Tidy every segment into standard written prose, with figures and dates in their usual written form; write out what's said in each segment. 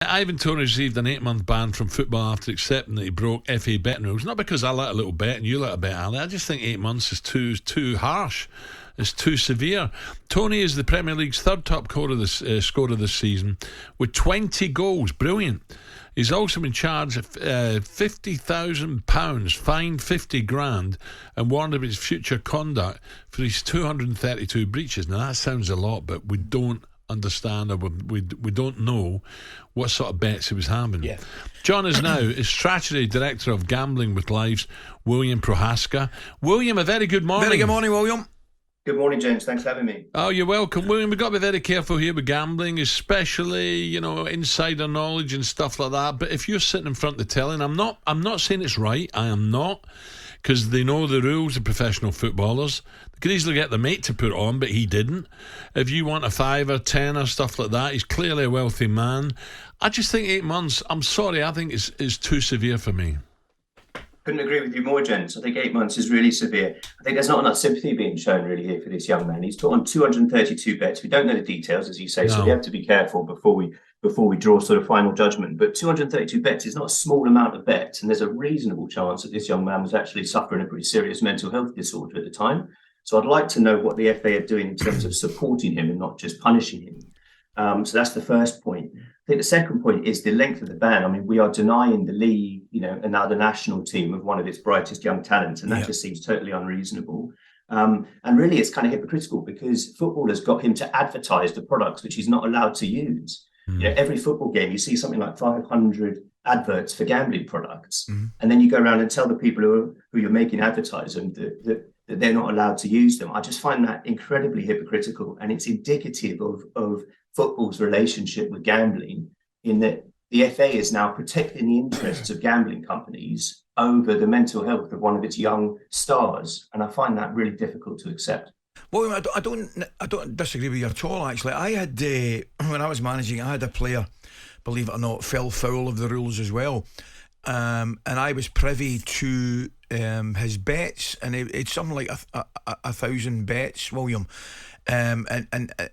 Ivan Toney received an 8-month ban from football after accepting that he broke FA betting rules. Not because I let a little bet and you let a bet, Ali. I just think 8 months is too harsh. It's too severe. Toney is the Premier League's third top scorer this season with 20 goals. Brilliant. He's also been charged £50,000, fined 50 grand, and warned of his future conduct for his 232 breaches. Now that sounds a lot, but we don't understand, or we don't know what sort of bets he was having. Yeah. John is now strategy director of Gambling with Lives, William Prochaska. William, a very good morning. Very good morning, William. Good morning, James. Thanks for having me. Oh, you're welcome, William. We've got to be very careful here with gambling, especially, insider knowledge and stuff like that. But if you're sitting in front of the telly, and I'm not saying it's right, I am not, because they know the rules of professional footballers. They could easily get the mate to put it on, but he didn't. If you want a 5 or 10 or stuff like that, he's clearly a wealthy man. I just think 8 months, I'm sorry, I think is too severe for me. Couldn't agree with you more, gents. I think 8 months is really severe. I think there's not enough sympathy being shown really here for this young man. He's put on 232 bets. We don't know the details, as you say, so we have to be careful before we draw sort of final judgment. But 232 bets is not a small amount of bets, and there's a reasonable chance that this young man was actually suffering a pretty serious mental health disorder at the time. So I'd like to know what the FA are doing in terms of supporting him and not just punishing him. So that's the first point. I think the second point is the length of the ban. I mean, we are denying the league, and now the national team of one of its brightest young talents, and that just seems totally unreasonable. And really, it's kind of hypocritical because footballers got him to advertise the products which he's not allowed to use. Every football game, you see something like 500 adverts for gambling products, and then you go around and tell the people who you're making advertise them that they're not allowed to use them. I just find that incredibly hypocritical, and it's indicative of football's relationship with gambling, in that the FA is now protecting the interests of gambling companies over the mental health of one of its young stars, and I find that really difficult to accept. Well, I don't disagree with you at all. Actually, I had when I was managing, I had a player, believe it or not, fell foul of the rules as well, and I was privy to his bets, and it's something like a 1,000 bets, William, and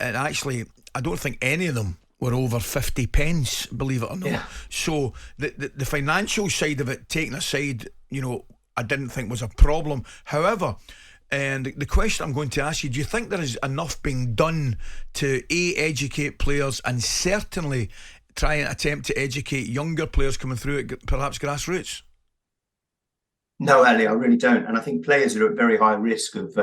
actually, I don't think any of them were over 50 pence, believe it or not. So the financial side of it, taken aside, I didn't think was a problem. However, and the question I'm going to ask you, do you think there is enough being done to educate players, and certainly try and attempt to educate younger players coming through at perhaps grassroots? No, Ali, I really don't. And I think players are at very high risk of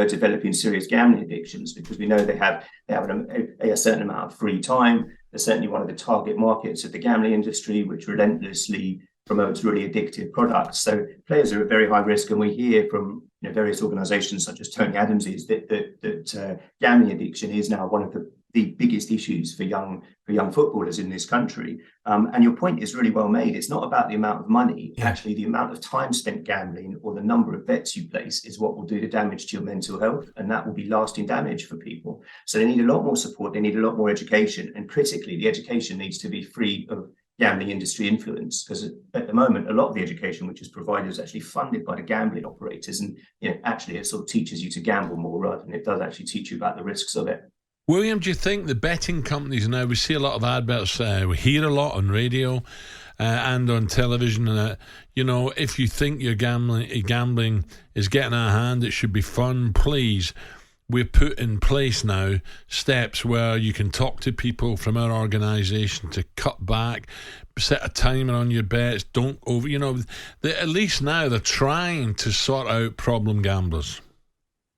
developing serious gambling addictions, because we know they have a certain amount of free time. They're certainly one of the target markets of the gambling industry, which relentlessly promotes really addictive products. So players are at very high risk, and we hear from various organisations such as Tony Adams's that gambling addiction is now one of the biggest issues for young footballers in this country. And your point is really well made. It's not about the amount of money. Actually, the amount of time spent gambling or the number of bets you place is what will do the damage to your mental health, and that will be lasting damage for people. So they need a lot more support. They need a lot more education, and critically, the education needs to be free of gambling industry influence, because at the moment, a lot of the education which is provided is actually funded by the gambling operators, and actually it sort of teaches you to gamble more rather than it does actually teach you about the risks of it. William, do you think the betting companies now, we see a lot of adverts, we hear a lot on radio and on television, and if you think your gambling is getting out of hand, it should be fun, please. We've put in place now steps where you can talk to people from our organisation to cut back, set a timer on your bets, don't over, at least now they're trying to sort out problem gamblers.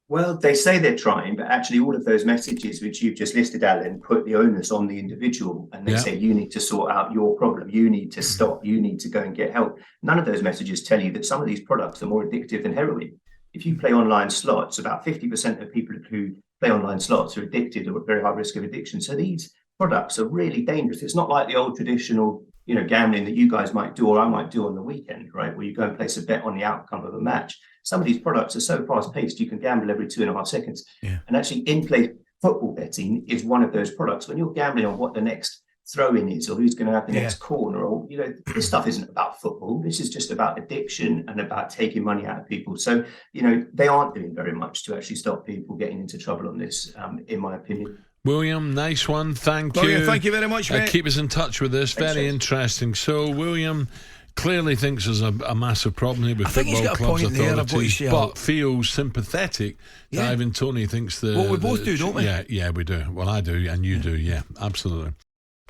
Well, they say they're trying, but actually all of those messages which you've just listed, Alan, put the onus on the individual, and they say you need to sort out your problem, you need to stop, you need to go and get help. None of those messages tell you that some of these products are more addictive than heroin. If you play online slots, about 50% of people who play online slots are addicted or at very high risk of addiction. So these products are really dangerous. It's not like the old traditional, gambling that you guys might do or I might do on the weekend, right? Where you go and place a bet on the outcome of a match. Some of these products are so fast paced, you can gamble every 2.5 seconds. And actually in-play football betting is one of those products. When you're gambling on what the next throw-in is, or who's going to have the next corner, or this stuff isn't about football. This is just about addiction and about taking money out of people. So they aren't doing very much to actually stop people getting into trouble on this, in my opinion. William, nice one. Thank you. Thank you very much, mate. Keep us in touch with this. Very interesting. So, William clearly thinks there's a massive problem here with football clubs authorities, but feels sympathetic to Ivan Toney. Thinks well, we both do, don't we? Yeah, we do. Well, I do, and you do. Yeah, absolutely.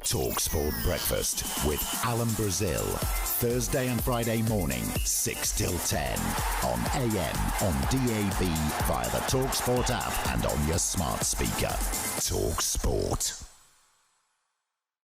talkSPORT Breakfast with Alan Brazil. Thursday and Friday morning, 6 till 10. On AM, on DAB, via the talkSPORT app and on your smart speaker. talkSPORT.